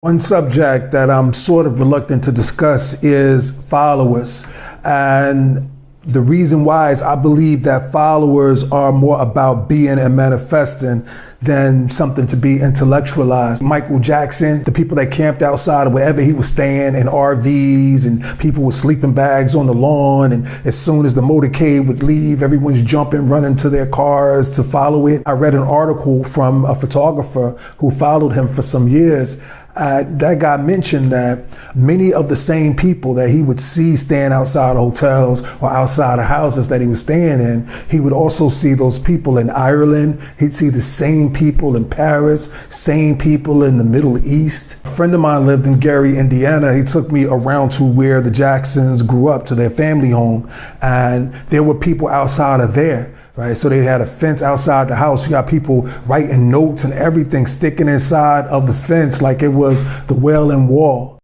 One subject that I'm sort of reluctant to discuss is followers. And the reason why is I believe that followers are more about being and manifesting than something to be intellectualized. Michael Jackson, the people that camped outside of wherever he was staying in RVs, and people with sleeping bags on the lawn, and as soon as the motorcade would leave, everyone's jumping, running to their cars to follow it. I read an article from a photographer who followed him for some years. That guy mentioned that many of the same people that he would see staying outside of hotels or outside of houses that he was staying in, he would also see those people in Ireland. He'd see the same people in Paris, same people in the Middle East. A friend of mine lived in Gary, Indiana. He took me around to where the Jacksons grew up, to their family home, and there were people outside of there. Right, so they had a fence outside the house. You got people writing notes and everything sticking inside of the fence like it was the Wailing Wall.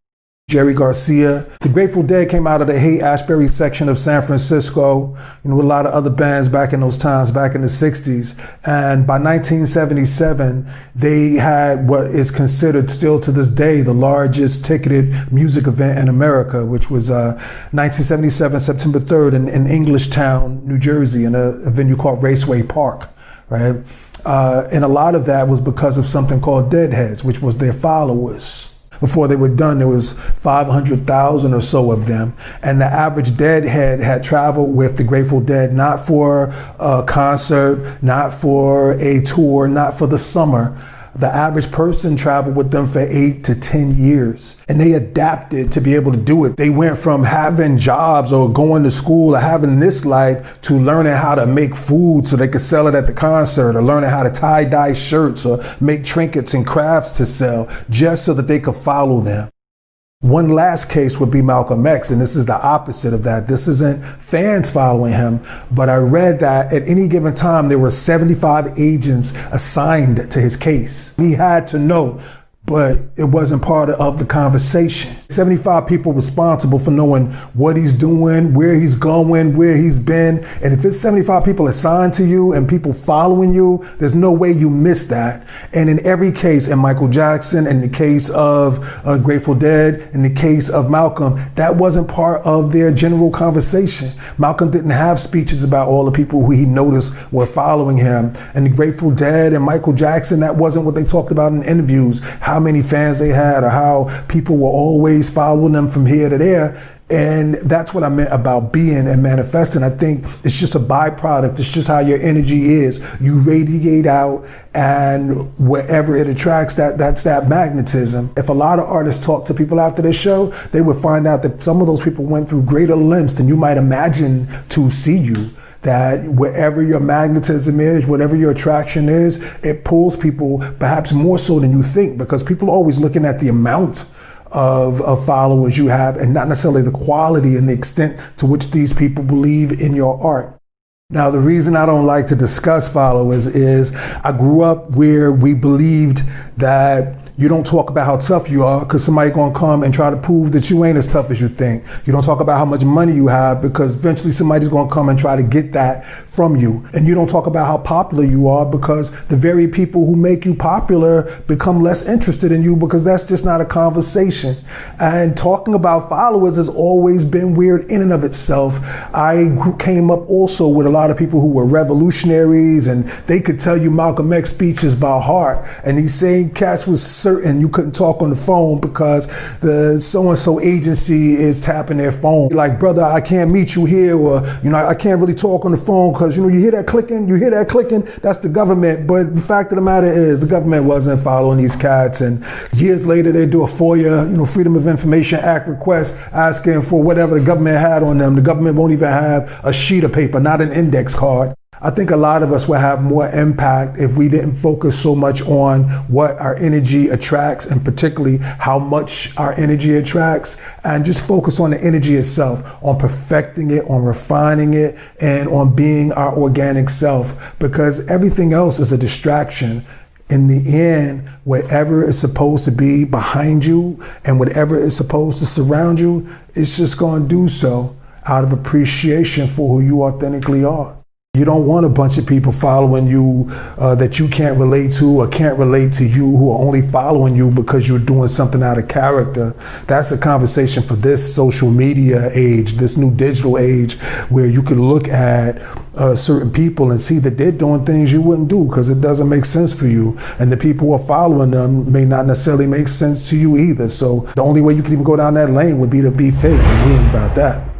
Jerry Garcia. The Grateful Dead came out of the Haight-Ashbury section of San Francisco, a lot of other bands back in those times, back in the 60s. And by 1977, they had what is considered still to this day the largest ticketed music event in America, which was 1977, September 3rd in Englishtown, New Jersey, in a venue called Raceway Park, right? And a lot of that was because of something called Deadheads, which was their followers. Before they were done, there was 500,000 or so of them. And the average Deadhead had traveled with the Grateful Dead, not for a concert, not for a tour, not for the summer. The average person traveled with them for 8 to 10 years. And they adapted to be able to do it. They went from having jobs or going to school or having this life to learning how to make food so they could sell it at the concert, or learning how to tie-dye shirts or make trinkets and crafts to sell just so that they could follow them. One last case would be Malcolm X, and this is the opposite of that. This isn't fans following him, but I read that at any given time there were 75 agents assigned to his case. He had to know, but it wasn't part of the conversation. 75 people responsible for knowing what he's doing, where he's going, where he's been. And if it's 75 people assigned to you and people following you, there's no way you miss that. And in every case, in Michael Jackson, in the case of Grateful Dead, in the case of Malcolm, that wasn't part of their general conversation. Malcolm didn't have speeches about all the people who he noticed were following him. And the Grateful Dead and Michael Jackson, that wasn't what they talked about in interviews, how many fans they had or how people were always following them from here to there. And that's what I meant about being and manifesting. I think it's just a byproduct. It's just how your energy is. You radiate out, and wherever it attracts, that's that magnetism. If a lot of artists talk to people after their show, they would find out that some of those people went through greater lengths than you might imagine to see you. That wherever your magnetism is, whatever your attraction is, it pulls people perhaps more so than you think, because people are always looking at the amount of followers you have and not necessarily the quality and the extent to which these people believe in your art. Now, the reason I don't like to discuss followers is I grew up where we believed that you don't talk about how tough you are because somebody's gonna come and try to prove that you ain't as tough as you think. You don't talk about how much money you have because eventually somebody's gonna come and try to get that from you. And you don't talk about how popular you are because the very people who make you popular become less interested in you because that's just not a conversation. And talking about followers has always been weird in and of itself. I came up also with a lot of people who were revolutionaries, and they could tell you Malcolm X speeches by heart. And these same cats was certain you couldn't talk on the phone because the so-and-so agency is tapping their phone. Like, brother, I can't meet you here, or, I can't really talk on the phone because, you hear that clicking, that's the government. But the fact of the matter is the government wasn't following these cats. And years later, they do a FOIA, Freedom of Information Act request asking for whatever the government had on them. The government won't even have a sheet of paper, not an index card. I think a lot of us would have more impact if we didn't focus so much on what our energy attracts, and particularly how much our energy attracts, and just focus on the energy itself, on perfecting it, on refining it, and on being our organic self, because everything else is a distraction. In the end, whatever is supposed to be behind you and whatever is supposed to surround you, it's just going to do so out of appreciation for who you authentically are. You don't want a bunch of people following you that you can't relate to or can't relate to you, who are only following you because you're doing something out of character. That's a conversation for this social media age, this new digital age, where you can look at certain people and see that they're doing things you wouldn't do because it doesn't make sense for you. And the people who are following them may not necessarily make sense to you either. So the only way you can even go down that lane would be to be fake, and we ain't about that.